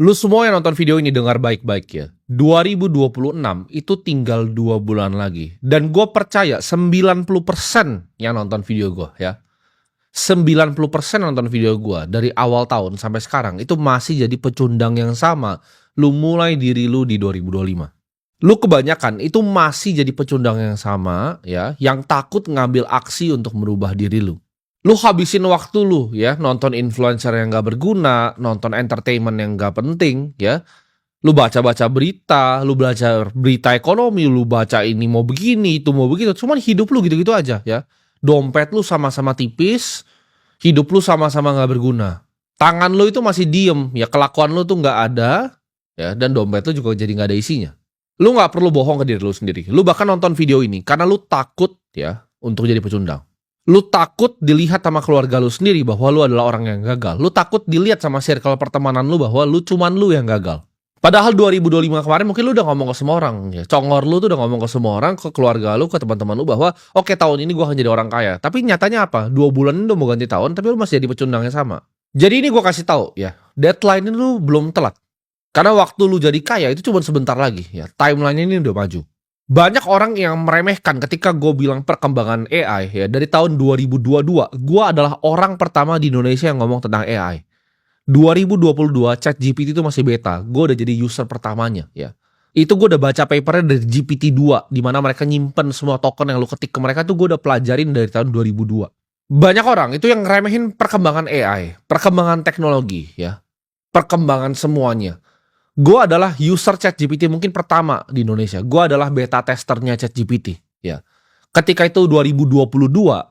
Lu semua yang nonton video ini dengar baik-baik ya. 2026 itu tinggal 2 bulan lagi. Dan gue percaya 90% yang nonton video gue ya. 90% nonton video gue dari awal tahun sampai sekarang itu masih jadi pecundang yang sama. Lu mulai diri lu di 2025. Lu kebanyakan itu masih jadi pecundang yang sama ya, yang takut ngambil aksi untuk merubah diri lu. Lu habisin waktu lu ya, nonton influencer yang gak berguna, nonton entertainment yang gak penting ya. Lu baca-baca berita, lu baca berita ekonomi, lu baca ini mau begini, itu mau begitu. Cuman hidup lu gitu-gitu aja ya. Dompet lu sama-sama tipis, hidup lu sama-sama gak berguna. Tangan lu itu masih diem ya, kelakuan lu tuh gak ada ya, dan dompet lu juga jadi gak ada isinya. Lu gak perlu bohong ke diri lu sendiri. Lu bahkan nonton video ini karena lu takut ya untuk jadi pecundang. Lu takut dilihat sama keluarga lu sendiri bahwa lu adalah orang yang gagal. Lu takut dilihat sama circle pertemanan lu bahwa lu cuman lu yang gagal. Padahal 2025 kemarin mungkin lu udah ngomong ke semua orang ya. Congor lu tuh udah ngomong ke semua orang, ke keluarga lu, ke teman-teman lu bahwa oke, tahun ini gua akan jadi orang kaya. Tapi nyatanya apa? 2 bulan ini udah mau ganti tahun tapi lu masih jadi pecundang yang sama. Jadi ini gua kasih tahu ya, deadline ini lu belum telat. Karena waktu lu jadi kaya itu cuma sebentar lagi ya. Timeline ini udah maju. Banyak orang yang meremehkan ketika gue bilang perkembangan AI ya. Dari tahun 2022, gue adalah orang pertama di Indonesia yang ngomong tentang AI. 2022 ChatGPT itu masih beta. Gue udah jadi user pertamanya ya. Itu gue udah baca papernya dari GPT-2, di mana mereka nyimpen semua token yang lu ketik ke mereka tuh gue udah pelajarin dari tahun 2002. Banyak orang itu yang ngeremehin perkembangan AI, perkembangan teknologi ya. Perkembangan semuanya. Gue adalah user ChatGPT mungkin pertama di Indonesia. Gue adalah beta testernya ChatGPT ya. Ketika itu 2022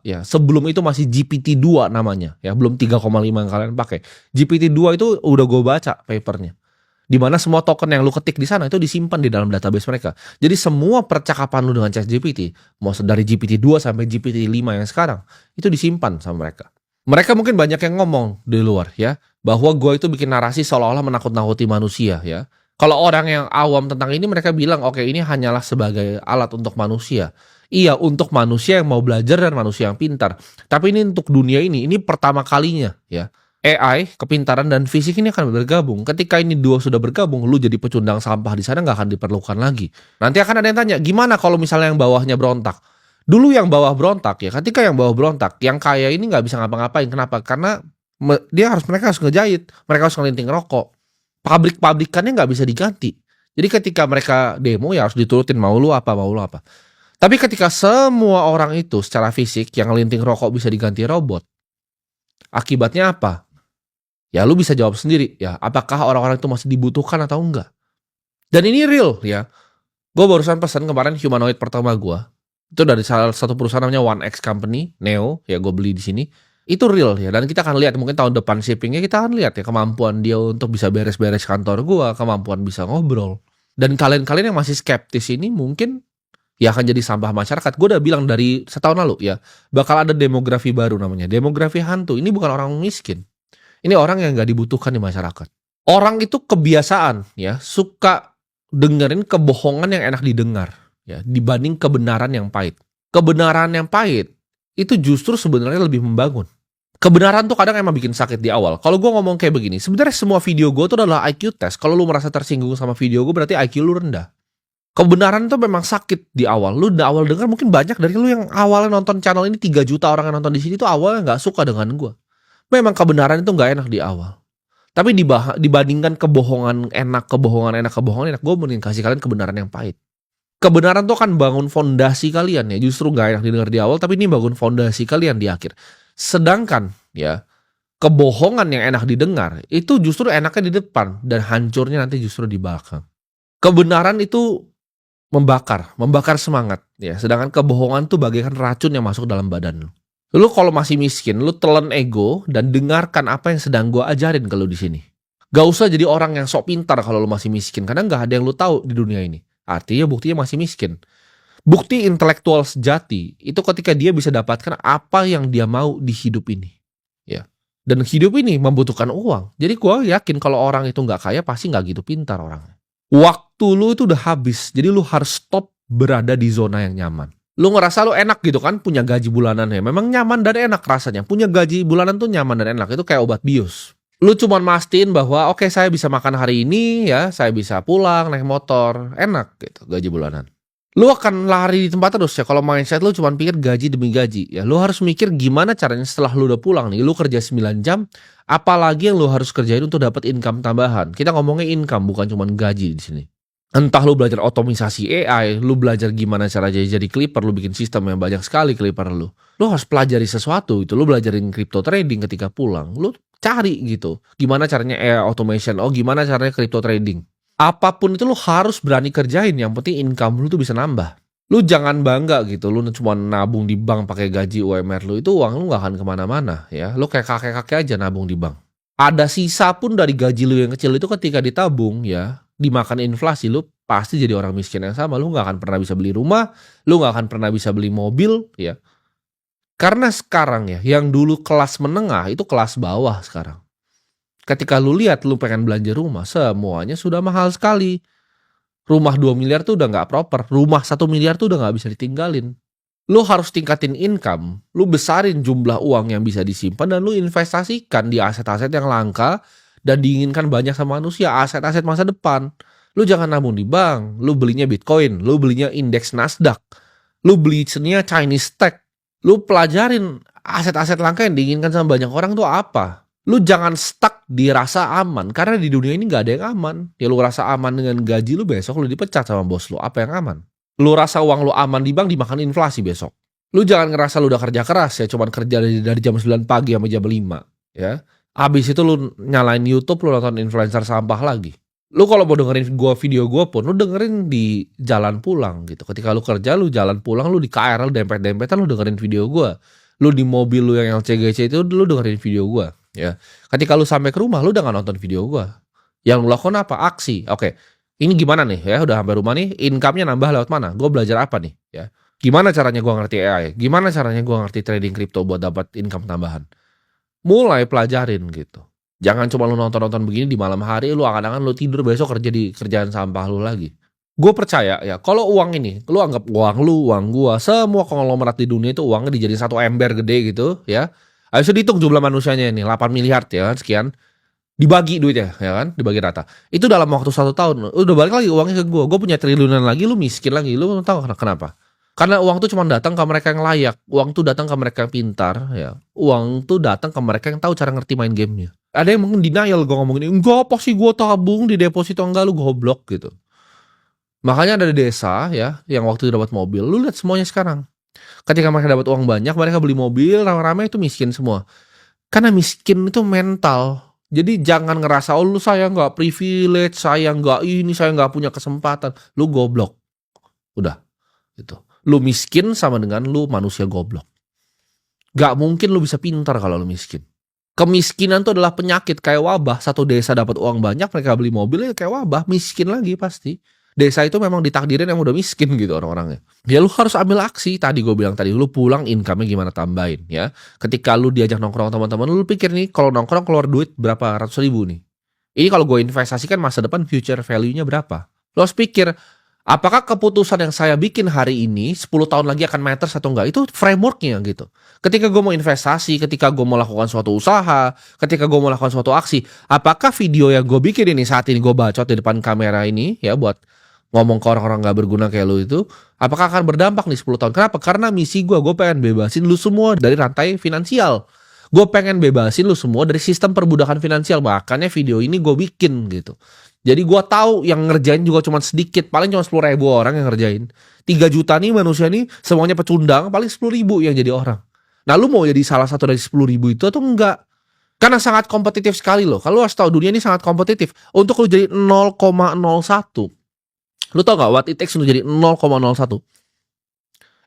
ya, sebelum itu masih GPT-2 namanya ya, belum 3,5 yang kalian pakai. GPT-2 itu udah gue baca papernya. Di mana semua token yang lu ketik di sana itu disimpan di dalam database mereka. Jadi semua percakapan lu dengan ChatGPT, mau dari GPT-2 sampai GPT-5 yang sekarang, itu disimpan sama mereka. Mereka mungkin banyak yang ngomong di luar ya, bahwa gue itu bikin narasi seolah-olah menakut-nakuti manusia ya. Kalau orang yang awam tentang ini mereka bilang oke, ini hanyalah sebagai alat untuk manusia. Iya, untuk manusia yang mau belajar dan manusia yang pintar. Tapi ini untuk dunia ini pertama kalinya ya. AI, kepintaran dan fisik ini akan bergabung. Ketika ini dua sudah bergabung, lu jadi pecundang sampah di sana nggak akan diperlukan lagi. Nanti akan ada yang tanya, gimana kalau misalnya yang bawahnya berontak? Dulu yang bawah berontak ya, ketika yang bawah berontak, yang kaya ini nggak bisa ngapa-ngapain. Kenapa? Karena mereka harus ngejahit, mereka harus ngelinting rokok. Pabrik-pabrikannya nggak bisa diganti. Jadi ketika mereka demo ya harus diturutin mau lu apa. Tapi ketika semua orang itu secara fisik yang ngelinting rokok bisa diganti robot, akibatnya apa? Ya lu bisa jawab sendiri ya, apakah orang-orang itu masih dibutuhkan atau enggak? Dan ini real ya. Gue barusan pesan kemarin humanoid pertama gue. Itu dari salah satu perusahaan namanya One X Company, Neo, ya gue beli di sini. Itu real ya, dan kita akan lihat mungkin tahun depan shippingnya kita akan lihat ya kemampuan dia untuk bisa beres-beres kantor gue, kemampuan bisa ngobrol. Dan kalian-kalian yang masih skeptis ini mungkin ya akan jadi sampah masyarakat. Gue udah bilang dari setahun lalu ya, bakal ada demografi baru namanya, demografi hantu. Ini bukan orang miskin, ini orang yang gak dibutuhkan di masyarakat. Orang itu kebiasaan ya, suka dengerin kebohongan yang enak didengar. Ya, dibanding kebenaran yang pahit. Kebenaran yang pahit itu justru sebenarnya lebih membangun. Kebenaran tuh kadang emang bikin sakit di awal. Kalau gue ngomong kayak begini, sebenarnya semua video gue tuh adalah IQ test. Kalau lu merasa tersinggung sama video gue, berarti IQ lu rendah. Kebenaran tuh memang sakit di awal. Lu di awal dengar mungkin banyak dari lu yang awalnya nonton channel ini 3 juta orang yang nonton di sini tuh awalnya nggak suka dengan gue. Memang kebenaran itu nggak enak di awal. Tapi dibandingkan kebohongan enak, gue mending kasih kalian kebenaran yang pahit. Kebenaran tuh kan bangun fondasi kalian ya. Justru gak enak didengar di awal, tapi ini bangun fondasi kalian di akhir. Sedangkan ya, kebohongan yang enak didengar itu justru enaknya di depan dan hancurnya nanti justru di belakang. Kebenaran itu membakar semangat ya. Sedangkan kebohongan tuh bagaikan racun yang masuk dalam badan lu. Lu kalau masih miskin, lu telan ego dan dengarkan apa yang sedang gua ajarin ke lu di sini. Gak usah jadi orang yang sok pintar kalau lu masih miskin, karena gak ada yang lu tahu di dunia ini. Artinya buktinya masih miskin. Bukti intelektual sejati itu ketika dia bisa dapatkan apa yang dia mau di hidup ini. Ya. Dan hidup ini membutuhkan uang. Jadi gue yakin kalau orang itu nggak kaya pasti nggak gitu pintar orangnya. Waktu lu itu udah habis. Jadi lu harus stop berada di zona yang nyaman. Lu ngerasa lu enak gitu kan punya gaji bulanan ya. Memang nyaman dan enak rasanya. Punya gaji bulanan tuh nyaman dan enak. Itu kayak obat bius. Lu cuman mastiin bahwa oke saya bisa makan hari ini ya, saya bisa pulang naik motor, enak gitu gaji bulanan. Lu akan lari di tempat terus ya kalau mindset lu cuman pikir gaji demi gaji ya. Lu harus mikir gimana caranya setelah lu udah pulang nih, lu kerja 9 jam, apalagi yang lu harus kerjain untuk dapat income tambahan. Kita ngomongnya income bukan cuman gaji di sini. Entah lu belajar otomisasi AI, lu belajar gimana cara jadi clipper, lu bikin sistem yang banyak sekali clipper lu. Lu harus pelajari sesuatu itu, lu belajarin crypto trading ketika pulang. Lu cari gitu, gimana caranya AI automation, oh gimana caranya crypto trading. Apapun itu lu harus berani kerjain, yang penting income lu tuh bisa nambah. Lu jangan bangga gitu, lu cuma nabung di bank pakai gaji UMR lu, itu uang lu gak akan kemana-mana ya. Lu kayak kakek-kakek aja nabung di bank. Ada sisa pun dari gaji lu yang kecil itu ketika ditabung ya, dimakan inflasi, lu pasti jadi orang miskin yang sama. Lu gak akan pernah bisa beli rumah, lu gak akan pernah bisa beli mobil ya. Karena sekarang ya, yang dulu kelas menengah itu kelas bawah sekarang. Ketika lu lihat lu pengen belanja rumah, semuanya sudah mahal sekali. Rumah 2 miliar tuh udah gak proper, rumah 1 miliar tuh udah gak bisa ditinggalin. Lu harus tingkatin income, lu besarin jumlah uang yang bisa disimpan dan lu investasikan di aset-aset yang langka dan diinginkan banyak sama manusia, aset-aset masa depan. Lu jangan nabung di bank, lu belinya Bitcoin, lu belinya indeks Nasdaq, lu belinya Chinese tech, lu pelajarin aset-aset langka yang diinginkan sama banyak orang tuh apa. Lu jangan stuck di rasa aman, karena di dunia ini gak ada yang aman. Ya lu rasa aman dengan gaji lu, besok lu dipecat sama bos lu, apa yang aman? Lu rasa uang lu aman di bank dimakan inflasi besok. Lu jangan ngerasa lu udah kerja keras ya, cuman kerja dari jam 9 pagi sampai jam 5 ya. Habis itu lu nyalain YouTube, lu nonton influencer sampah lagi. Lu kalau mau dengerin video gua pun lu dengerin di jalan pulang gitu. Ketika lu kerja, lu jalan pulang, lu di KRL dempet-dempetan lu dengerin video gua. Lu di mobil lu yang LCGC itu lu dengerin video gua ya. Ketika lu sampai ke rumah lu udah gak nonton video gua. Yang lu lakukan apa? Aksi. Oke. Ini gimana nih ya, udah sampai rumah nih, income-nya nambah lewat mana? Gue belajar apa nih ya? Gimana caranya gue ngerti AI? Gimana caranya gue ngerti trading crypto buat dapat income tambahan? Mulai pelajarin gitu. Jangan cuma lu nonton-nonton begini di malam hari, lu angan-angan lu tidur besok kerja di kerjaan sampah lu lagi. Gue percaya ya, kalau uang ini, lu anggap uang lu, uang gua, semua konglomerat di dunia itu uangnya dijadiin satu ember gede gitu ya. Habis itu dihitung jumlah manusianya ini, 8 miliar ya sekian. Dibagi duitnya ya kan, dibagi rata. Itu dalam waktu 1 tahun, udah balik lagi uangnya ke gue punya triliunan lagi, lu miskin lagi. Lu tahu kenapa? Karena uang tuh cuma datang ke mereka yang layak, uang tuh datang ke mereka yang pintar ya. Uang tuh datang ke mereka yang tahu cara ngerti main gamenya. Ada yang mungkin denial gue ngomongin, enggak apa sih gue tabung di deposito, enggak, lu goblok gitu. Makanya ada di desa ya, yang waktu itu dapat mobil, lu lihat semuanya sekarang. Ketika mereka dapat uang banyak, mereka beli mobil, rame-rame itu miskin semua. Karena miskin itu mental. Jadi jangan ngerasa, oh lu saya nggak privilege, saya nggak ini, saya nggak punya kesempatan. Lu goblok. Udah. Gitu. Lu miskin sama dengan lu manusia goblok. Gak mungkin lu bisa pintar kalau lu miskin. Kemiskinan itu adalah penyakit kayak wabah. Satu desa dapat uang banyak, mereka beli mobil, ya kayak wabah. Miskin lagi pasti. Desa itu memang ditakdirin yang udah miskin gitu orang-orangnya. Ya lu harus ambil aksi. Tadi gue bilang tadi, lu pulang income-nya gimana tambahin ya. Ketika lu diajak nongkrong teman-teman, lu pikir nih kalau nongkrong keluar duit berapa ratus ribu nih. Ini kalau gue investasikan masa depan future value-nya berapa. Lu harus pikir, apakah keputusan yang saya bikin hari ini 10 tahun lagi akan matters atau enggak? Itu framework-nya gitu. Ketika gue mau investasi, ketika gue mau lakukan suatu usaha, ketika gue mau lakukan suatu aksi, apakah video yang gue bikin ini saat ini gue bacot di depan kamera ini ya buat ngomong ke orang-orang gak berguna kayak lu itu, apakah akan berdampak nih 10 tahun? Kenapa? Karena misi gue pengen bebasin lu semua dari rantai finansial. Gue pengen bebasin lu semua dari sistem perbudakan finansial. Makanya video ini gue bikin gitu. Jadi gue tahu yang ngerjain juga cuma sedikit. Paling cuma 10.000 orang yang ngerjain. 3 juta nih manusia nih semuanya pecundang, paling 10.000 yang jadi orang. Nah lu mau jadi salah satu dari 10.000 itu atau enggak? Karena sangat kompetitif sekali loh. Kalau lu harus tahu dunia ini sangat kompetitif. Untuk lu jadi 0,01, lu tau gak what it takes untuk jadi 0,01?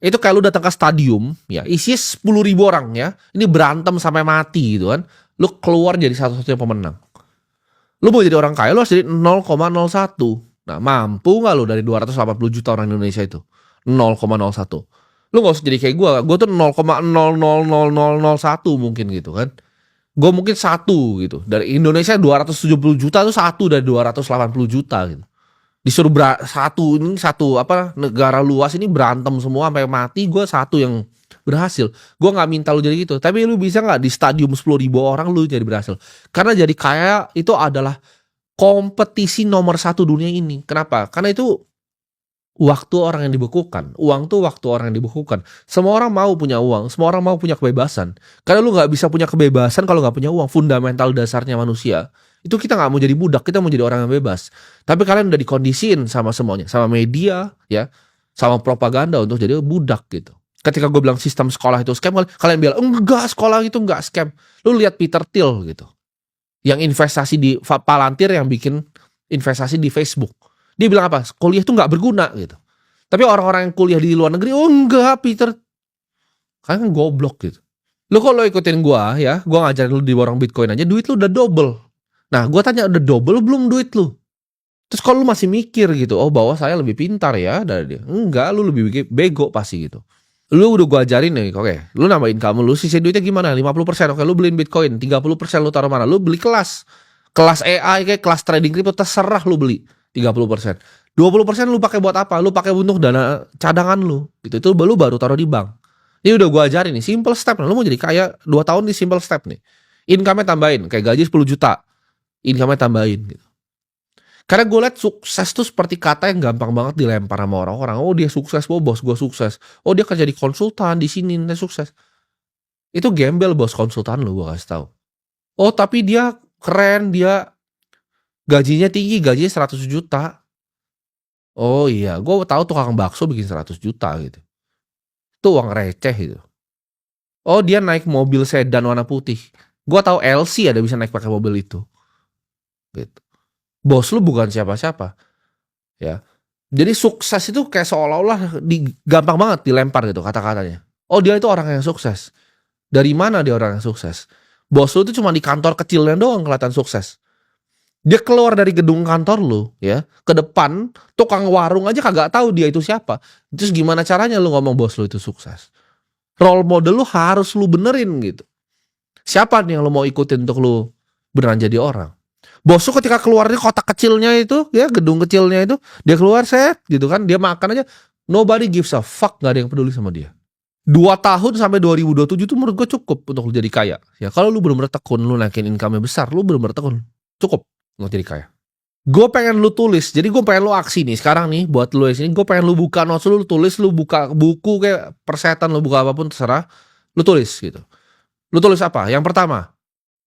Itu kayak lu datang ke stadium ya, isinya 10.000 orang ya. Ini berantem sampai mati gitu kan. Lu keluar jadi satu-satunya pemenang. Lu mau jadi orang kaya, lu harus jadi 0,01. Nah, mampu gak lu dari 280 juta orang Indonesia itu? 0,01. Lu gak usah jadi kayak gue tuh 0,000001 mungkin gitu kan. Gue mungkin 1 gitu. Dari Indonesia 270 juta tuh 1 dari 280 juta gitu. Disuruh satu negara luas ini berantem semua sampai mati, gue satu yang berhasil. Gue nggak minta lu jadi gitu, tapi lu bisa nggak di stadium 10.000 orang lu jadi berhasil? Karena jadi kaya itu adalah kompetisi nomor satu dunia ini. Kenapa? Karena itu waktu orang yang dibekukan. Uang tuh waktu orang yang dibekukan. Semua orang mau punya uang, semua orang mau punya kebebasan. Karena lu nggak bisa punya kebebasan kalau nggak punya uang. Fundamental dasarnya manusia itu kita nggak mau jadi budak, kita mau jadi orang yang bebas. Tapi kalian udah dikondisiin sama semuanya, sama media, ya, sama propaganda untuk jadi budak gitu. Ketika gue bilang sistem sekolah itu scam, kalian bilang enggak, sekolah itu enggak scam. Lu lihat Peter Thiel gitu, yang investasi di Palantir, yang bikin investasi di Facebook. Dia bilang apa? Kuliah itu nggak berguna gitu. Tapi orang-orang yang kuliah di luar negeri, oh enggak Peter, kalian kan goblok gitu. Lu kalau ikutin gua ya, gua ngajarin lu di borong Bitcoin aja, duit lu udah double. Nah, gua tanya udah double belum duit lu? Terus kalau lu masih mikir gitu, oh bahwa saya lebih pintar ya dari dia. Enggak, lu lebih bego pasti gitu. Lu udah gua ajarin nih, oke. Lu nambahin kamu, lu sisa duitnya gimana? 50%, oke, lu beliin Bitcoin. 30% lu taruh mana? Lu beli kelas. Kelas AI kayak kelas trading crypto, terserah lu beli. 30%. 20% lu pakai buat apa? Lu pakai untuk dana cadangan lu. Gitu. Itu lu baru taruh di bank. Ini udah gua ajarin nih, simple step. Lu mau jadi kaya 2 tahun di simple step nih. Income-nya tambahin, kayak gaji 10 juta. Income-nya tambahin gitu. Karena gue liat sukses tuh seperti kata yang gampang banget dilempar sama orang-orang. Oh dia sukses, oh bos gue sukses. Oh dia kerja di konsultan di sini, dia sukses. Itu gembel bos konsultan lu, gue kasih tahu. Oh tapi dia keren, dia gajinya tinggi, gajinya 100 juta. Oh iya, gue tahu tukang bakso bikin 100 juta gitu. Itu uang receh gitu. Oh dia naik mobil sedan warna putih. Gue tahu LC ada bisa naik pakai mobil itu. Gitu. Bos lu bukan siapa-siapa. Ya. Jadi sukses itu kayak seolah-olah gampang banget dilempar gitu kata-katanya. Oh dia itu orang yang sukses. Dari mana dia orang yang sukses? Bos lu itu cuma di kantor kecilnya doang kelihatan sukses. Dia keluar dari gedung kantor lu, ya, ke depan, tukang warung aja kagak tahu dia itu siapa. Terus gimana caranya lu ngomong bos lu itu sukses? Role model lu harus lu benerin gitu. Siapa nih yang lu mau ikutin untuk lu beneran jadi orang? Bos lu ketika keluar dari kotak kecilnya itu, ya, gedung kecilnya itu, dia keluar set gitu kan, dia makan aja, nobody gives a fuck, gak ada yang peduli sama dia. 2 tahun sampai 2027 itu menurut gue cukup untuk lu jadi kaya. Ya kalau lu bener-bener tekun, lu naikin income-nya besar, lu bener-bener tekun, cukup untuk jadi kaya. Gue pengen lu tulis, jadi gue pengen lu aksi nih sekarang nih buat lu di sini. Gue pengen lu buka notes, lu tulis, lu buka buku kayak persetan, lu buka apapun terserah, lu tulis gitu. Lu tulis apa? Yang pertama,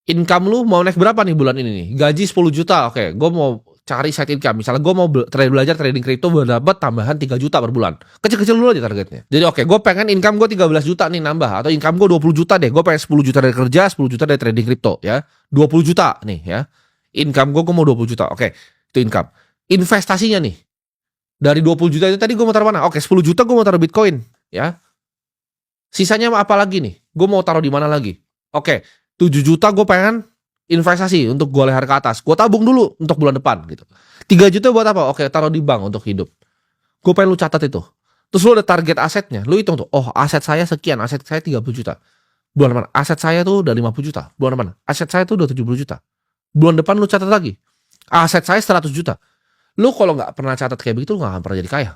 income lu mau naik berapa nih bulan ini nih? Gaji 10 juta, oke. Gue mau cari side income. Misalnya gue mau belajar trading crypto, dapat tambahan 3 juta per bulan. Kecil-kecil dulu aja targetnya. Jadi oke, gue pengen income gue 13 juta nih nambah. Atau income gue 20 juta deh. Gue pengen 10 juta dari kerja, 10 juta dari trading crypto ya. 20 juta nih ya. Income gue mau 20 juta. Oke, itu income. Investasinya nih. Dari 20 juta itu tadi gue mau taruh mana? Oke, 10 juta gue mau taruh Bitcoin ya. Sisanya apa lagi nih? Gue mau taruh di mana lagi? Oke. 7 juta gue pengen investasi untuk gue leher ke atas. Gue tabung dulu untuk bulan depan gitu. 3 juta buat apa? Oke, taruh di bank untuk hidup. Gue pengen lu catat itu. Terus lu ada target asetnya. Lu hitung tuh. Oh, aset saya sekian. Aset saya 30 juta. Bulan depan. Aset saya tuh udah 50 juta. Bulan depan. Aset saya tuh udah 70 juta. Bulan depan lu catat lagi. Aset saya 100 juta. Lu kalau gak pernah catat kayak begitu, lu gak akan pernah jadi kaya.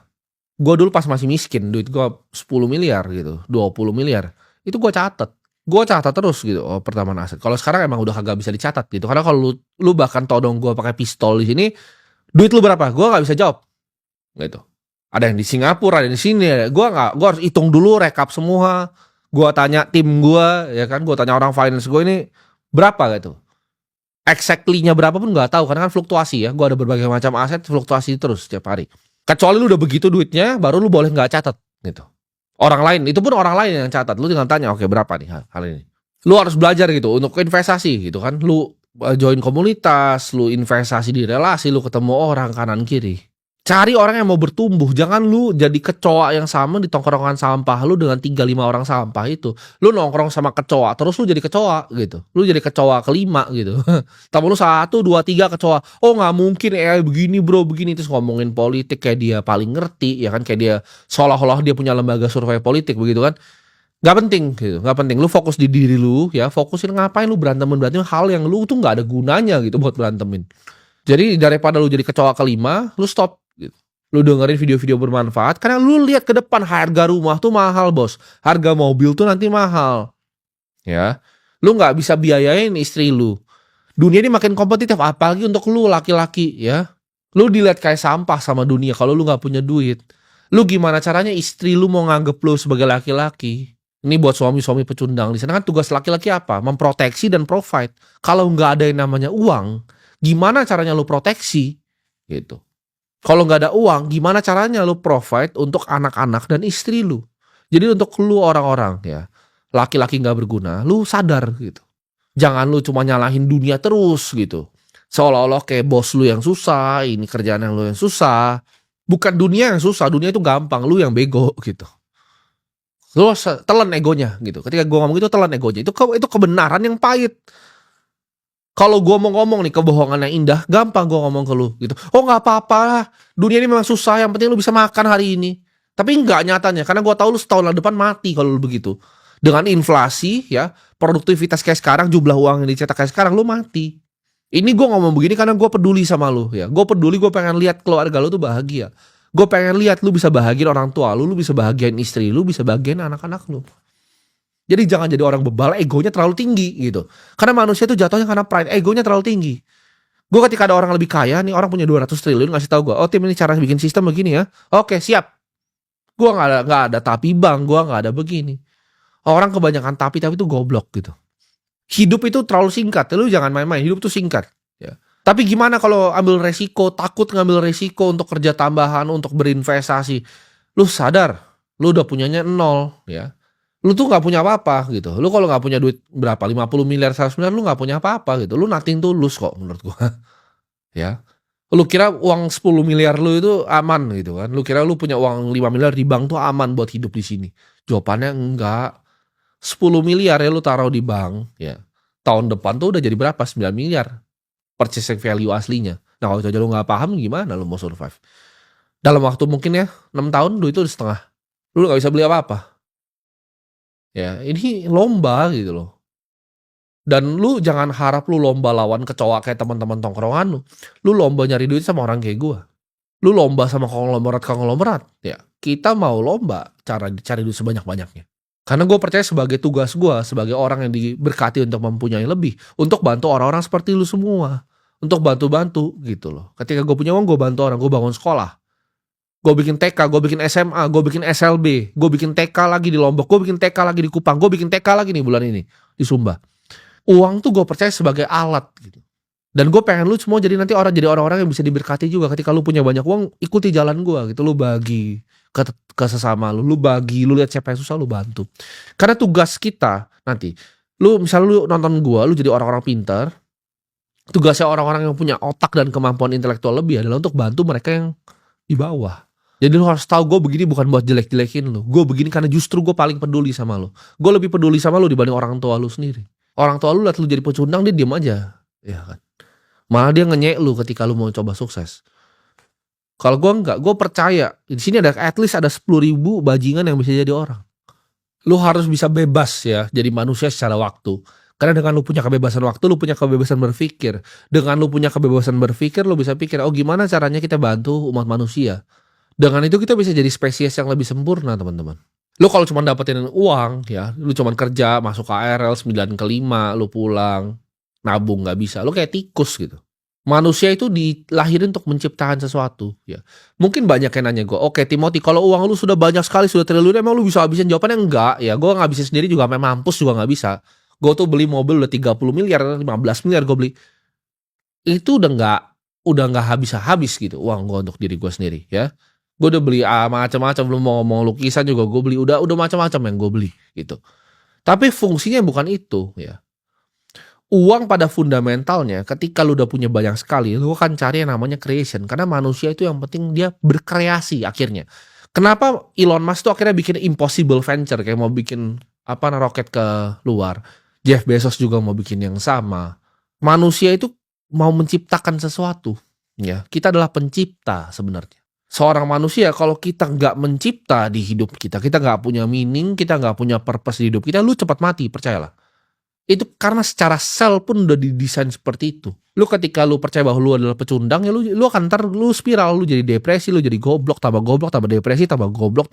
Gue dulu pas masih miskin. Duit gue 10 miliar gitu. 20 miliar. Itu gue catat. Gue catat terus gitu, oh, pertambahan aset. Kalau sekarang emang udah kagak bisa dicatat gitu. Karena kalau lu bahkan todong gue pakai pistol di sini, duit lu berapa? Gue nggak bisa jawab. Gitu. Ada yang di Singapura, ada yang di sini. Gue harus hitung dulu, rekap semua. Gue tanya tim gue, ya kan. Gue tanya orang finance gue ini berapa gitu. Exactly-nya berapa pun nggak tahu, karena kan fluktuasi ya. Gue ada berbagai macam aset, fluktuasi terus setiap hari. Kecuali lu udah begitu duitnya, baru lu boleh nggak catat gitu. Orang lain, itu pun orang lain yang catat. Lu tinggal tanya, oke berapa nih hal ini. Lu harus belajar gitu untuk investasi gitu kan. Lu join komunitas, lu investasi di relasi, lu ketemu orang kanan kiri. Cari orang yang mau bertumbuh. Jangan lu jadi kecoa yang sama di tongkrongan sampah lu dengan 3-5 orang sampah itu. Lu nongkrong sama kecoa, terus lu jadi kecoa gitu. Lu jadi kecoa kelima gitu. Tapi lu 1, 2, 3 kecoa. Oh gak mungkin begini bro, begini. Terus ngomongin politik kayak dia paling ngerti. Ya kan, kayak dia seolah-olah dia punya lembaga survei politik begitu kan. Gak penting gitu, gak penting. Lu fokus di diri lu ya. Fokusin ngapain lu berantemin hal yang lu tuh gak ada gunanya gitu buat berantemin. Jadi daripada lu jadi kecoa kelima, lu stop gitu. Lu dengerin video-video bermanfaat karena lu lihat ke depan harga rumah tuh mahal, Bos. Harga mobil tuh nanti mahal. Ya. Lu nggak bisa biayain istri lu. Dunia ini makin kompetitif, apalagi untuk lu laki-laki ya. Lu dilihat kayak sampah sama dunia kalau lu nggak punya duit. Lu gimana caranya istri lu mau nganggep lu sebagai laki-laki? Ini buat suami-suami pecundang. Di sana kan tugas laki-laki apa? Memproteksi dan provide. Kalau nggak ada yang namanya uang, gimana caranya lu proteksi? Gitu. Kalau nggak ada uang, gimana caranya lu provide untuk anak-anak dan istri lu? Jadi untuk lu orang-orang ya, laki-laki nggak berguna, lu sadar gitu. Jangan lu cuma nyalahin dunia terus gitu. Seolah-olah kayak bos lu yang susah, ini kerjaan yang lu yang susah. Bukan dunia yang susah, dunia itu gampang, lu yang bego gitu. Lu telan egonya gitu. Ketika gua ngomong itu telan egonya. Itu kebenaran yang pahit. Kalau gua mau ngomong nih kebohongan yang indah, gampang gua ngomong ke lu gitu. Oh nggak apa-apa, dunia ini memang susah, yang penting lu bisa makan hari ini. Tapi enggak nyatanya, karena gua tahu lu setahun depan mati kalau lu begitu. Dengan inflasi ya, produktivitas kayak sekarang, jumlah uang yang dicetak kayak sekarang, lu mati. Ini gue ngomong begini karena gue peduli sama lu ya. Gue peduli, gue pengen lihat keluarga lu tuh bahagia. Gue pengen lihat lu bisa bahagiain orang tua lu bisa bahagiain istri lu, bisa bahagiain anak-anak lu. Jadi jangan jadi orang bebal, egonya terlalu tinggi gitu. Karena manusia tuh jatuhnya karena pride, egonya terlalu tinggi. Gue ketika ada orang lebih kaya nih, orang punya 200 triliun ngasih tahu gue, oh Tim ini cara bikin sistem begini ya. Oke siap. Gue nggak ada tapi bang, gue nggak ada begini. Orang kebanyakan tapi itu goblok gitu. Hidup itu terlalu singkat, lu jangan main-main, hidup tuh singkat ya. Tapi gimana kalau ambil resiko, takut ngambil resiko untuk kerja tambahan, untuk berinvestasi. Lu sadar, lu udah punyanya 0 ya. Lu tuh gak punya apa-apa gitu. Lu kalau gak punya duit berapa, 50 miliar, 100 miliar, lu gak punya apa-apa gitu. Lu nothing tulus kok menurut gua ya. Lu kira uang 10 miliar lu itu aman gitu kan. Lu kira lu punya uang 5 miliar di bank tuh aman buat hidup di sini. Jawabannya enggak. 10 miliar ya lu taruh di bank ya. Tahun depan tuh udah jadi berapa? 9 miliar purchasing value aslinya. Nah kalau aja lu gak paham gimana lu mau survive? Dalam waktu mungkin ya 6 tahun duit itu udah setengah. Lu gak bisa beli apa-apa. Ya ini lomba gitu loh. Dan lu jangan harap lu lomba lawan kecoa kayak teman-teman tongkrongan lu. Lu lomba nyari duit sama orang kayak gua. Lu lomba sama konglomerat ya. Kita mau lomba cara cari duit sebanyak-banyaknya. Karena gue percaya sebagai tugas gue, sebagai orang yang diberkati untuk mempunyai lebih, untuk bantu orang-orang seperti lu semua, untuk bantu-bantu gitu loh. Ketika gue punya uang, gue bantu orang, gue bangun sekolah, gue bikin TK, gue bikin SMA, gue bikin SLB, gue bikin TK lagi di Lombok, gue bikin TK lagi di Kupang, gue bikin TK lagi nih bulan ini di Sumba. Uang tuh gue percaya sebagai alat gitu. Dan gue pengen lu semua jadi nanti orang-orang yang bisa diberkati juga. Ketika lu punya banyak uang, ikuti jalan gue gitu, lu bagi ke sesama lu bagi, lu lihat siapa yang susah lu bantu. Karena tugas kita nanti, lu misalnya lu nonton gua, lu jadi orang-orang pintar. Tugasnya orang-orang yang punya otak dan kemampuan intelektual lebih adalah untuk bantu mereka yang di bawah. Jadi lu harus tahu gue begini bukan buat jelek-jelekin lu. Gue begini karena justru gue paling peduli sama lu. Gue lebih peduli sama lu dibanding orang tua lu sendiri. Orang tua lu liat lu jadi pecundang, dia diem aja, ya kan. Malah dia ngenyek lu ketika lu mau coba sukses. Kalau gue enggak, gue percaya di sini ada at least ada 10.000 bajingan yang bisa jadi orang. Lu harus bisa bebas ya, jadi manusia secara waktu. Karena dengan lu punya kebebasan waktu, lu punya kebebasan berpikir. Dengan lu punya kebebasan berpikir, lu bisa pikir, oh gimana caranya kita bantu umat manusia. Dengan itu kita bisa jadi spesies yang lebih sempurna, teman-teman. Lu kalau cuma dapetin uang ya, lu cuma kerja, masuk KRL 9 ke 5, lu pulang, nabung gak bisa. Lu kayak tikus gitu. Manusia itu dilahirin untuk menciptakan sesuatu ya. Mungkin banyak yang nanya gue, oke Timothy, kalau uang lu sudah banyak sekali, sudah triliun, emang lu bisa habisin? Jawabannya enggak ya. Gue ngabisin sendiri juga, sampai mampus juga gak bisa. Gue tuh beli mobil udah 30 miliar, 15 miliar gue beli. Itu udah gak habis gitu uang gue untuk diri gue sendiri ya. Gue udah beli macam-macam, lu mau ngomong lukisan juga gue beli, udah macam-macam yang gue beli gitu. Tapi fungsinya bukan itu ya. Uang pada fundamentalnya ketika lu udah punya banyak sekali, lu akan cari yang namanya creation. Karena manusia itu yang penting dia berkreasi akhirnya. Kenapa Elon Musk tuh akhirnya bikin impossible venture, kayak mau bikin roket ke luar. Jeff Bezos juga mau bikin yang sama. Manusia itu mau menciptakan sesuatu ya. Kita adalah pencipta sebenarnya. Seorang manusia kalau kita nggak mencipta di hidup kita nggak punya meaning, kita nggak punya purpose di hidup kita, lu cepat mati, percayalah. Itu karena secara sel pun udah didesain seperti itu. Lu ketika lu percaya bahwa lu adalah pecundang, ya lu akan lu spiral, lu jadi depresi, lu jadi goblok, tambah depresi, tambah goblok.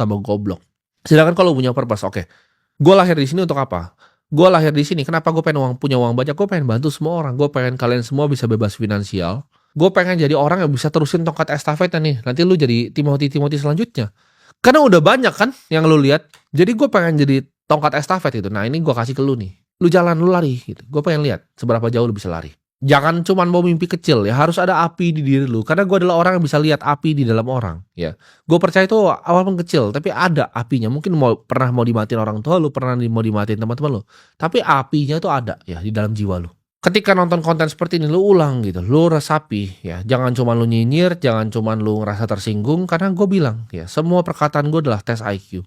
Sedangkan kalau lu punya purpose, oke. Gue lahir di sini untuk apa? Gue lahir di sini, kenapa gue pengen punya uang banyak? Gue pengen bantu semua orang. Gue pengen kalian semua bisa bebas finansial. Gue pengen jadi orang yang bisa terusin tongkat estafetnya nih. Nanti lu jadi Timothy selanjutnya. Karena udah banyak kan yang lu lihat. Jadi gue pengen jadi tongkat estafet itu. Nah ini gue kasih ke lu nih. Lu jalan, lu lari gitu. Gue pengen lihat seberapa jauh lu bisa lari. Jangan cuman mau mimpi kecil ya, harus ada api di diri lu. Karena gue adalah orang yang bisa lihat api di dalam orang ya. Gue percaya itu awal kecil, tapi ada apinya. Mungkin pernah mau dimatiin orang tua lu, pernah mau dimatiin teman-teman lu. Tapi apinya itu ada ya di dalam jiwa lu. Ketika nonton konten seperti ini, lu ulang gitu, lu resapi ya. Jangan cuma lu nyinyir, jangan cuma lu ngerasa tersinggung. Karena gue bilang ya, semua perkataan gue adalah tes IQ.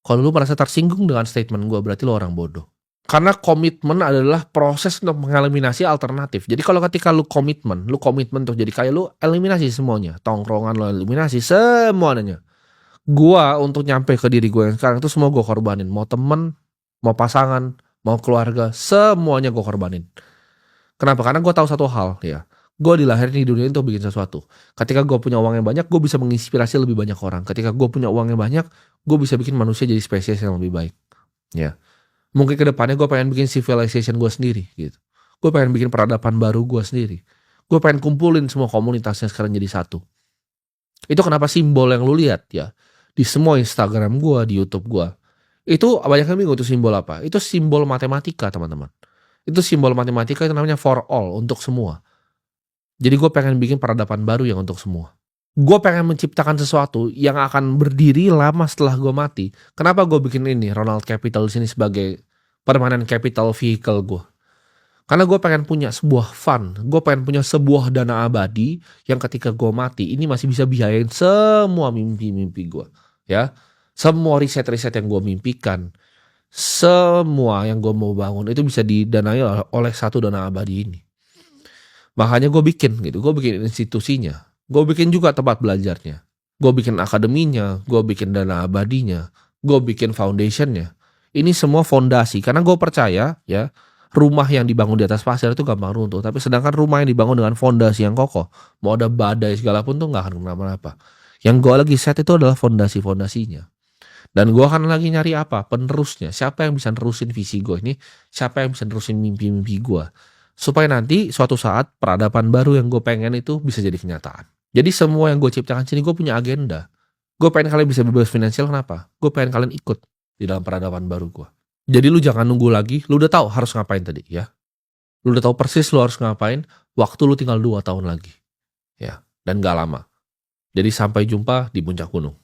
Kalau lu merasa tersinggung dengan statement gue, berarti lu orang bodoh. Karena komitmen adalah proses untuk mengeliminasi alternatif. Jadi kalau ketika lu komitmen untuk jadi kaya, lu eliminasi semuanya. Tongkrongan lu eliminasi semuanya. Gua untuk nyampe ke diri gue yang sekarang itu semua gue korbanin. Mau temen, mau pasangan, mau keluarga, semuanya gue korbanin. Kenapa? Karena gue tahu satu hal ya. Gue dilahirin di dunia itu bikin sesuatu. Ketika gue punya uang yang banyak, gue bisa menginspirasi lebih banyak orang. Ketika gue punya uang yang banyak, gue bisa bikin manusia jadi spesies yang lebih baik. Ya. Mungkin ke depannya gue pengen bikin civilization gue sendiri gitu. Gue pengen bikin peradaban baru gue sendiri. Gue pengen kumpulin semua komunitasnya sekarang jadi satu. Itu kenapa simbol yang lu lihat ya di semua Instagram gue, di YouTube gue. Itu banyak yang bingung itu simbol apa. Itu simbol matematika teman-teman. Itu simbol matematika itu namanya for all, untuk semua. Jadi gue pengen bikin peradaban baru yang untuk semua. Gue pengen menciptakan sesuatu yang akan berdiri lama setelah gue mati. Kenapa gue bikin ini Ronald Capital di sini sebagai permanent capital vehicle gue? Karena gue pengen punya sebuah fund, gue pengen punya sebuah dana abadi yang ketika gue mati ini masih bisa biayain semua mimpi-mimpi gue, ya, semua riset-riset yang gue mimpikan, semua yang gue mau bangun itu bisa didanai oleh satu dana abadi ini. Makanya gue bikin institusinya. Gue bikin juga tempat belajarnya. Gue bikin akademinya, gue bikin dana abadinya, gue bikin foundationnya. Ini semua fondasi, karena gue percaya ya, rumah yang dibangun di atas pasir itu gampang runtuh. Tapi sedangkan rumah yang dibangun dengan fondasi yang kokoh, mau ada badai segala pun tuh gak akan kenapa-napa. Yang gue lagi set itu adalah fondasi-fondasinya. Dan gue akan lagi nyari apa? Penerusnya. Siapa yang bisa nerusin visi gue ini? Siapa yang bisa nerusin mimpi-mimpi gue? Supaya nanti suatu saat peradaban baru yang gue pengen itu bisa jadi kenyataan. Jadi semua yang gue ciptakan sini gue punya agenda. Gue pengen kalian bisa bebas finansial, kenapa? Gue pengen kalian ikut di dalam peradaban baru gue. Jadi lu jangan nunggu lagi, lu udah tahu harus ngapain tadi ya. Lu udah tahu persis lu harus ngapain, waktu lu tinggal 2 tahun lagi. Ya, dan gak lama. Jadi sampai jumpa di puncak gunung.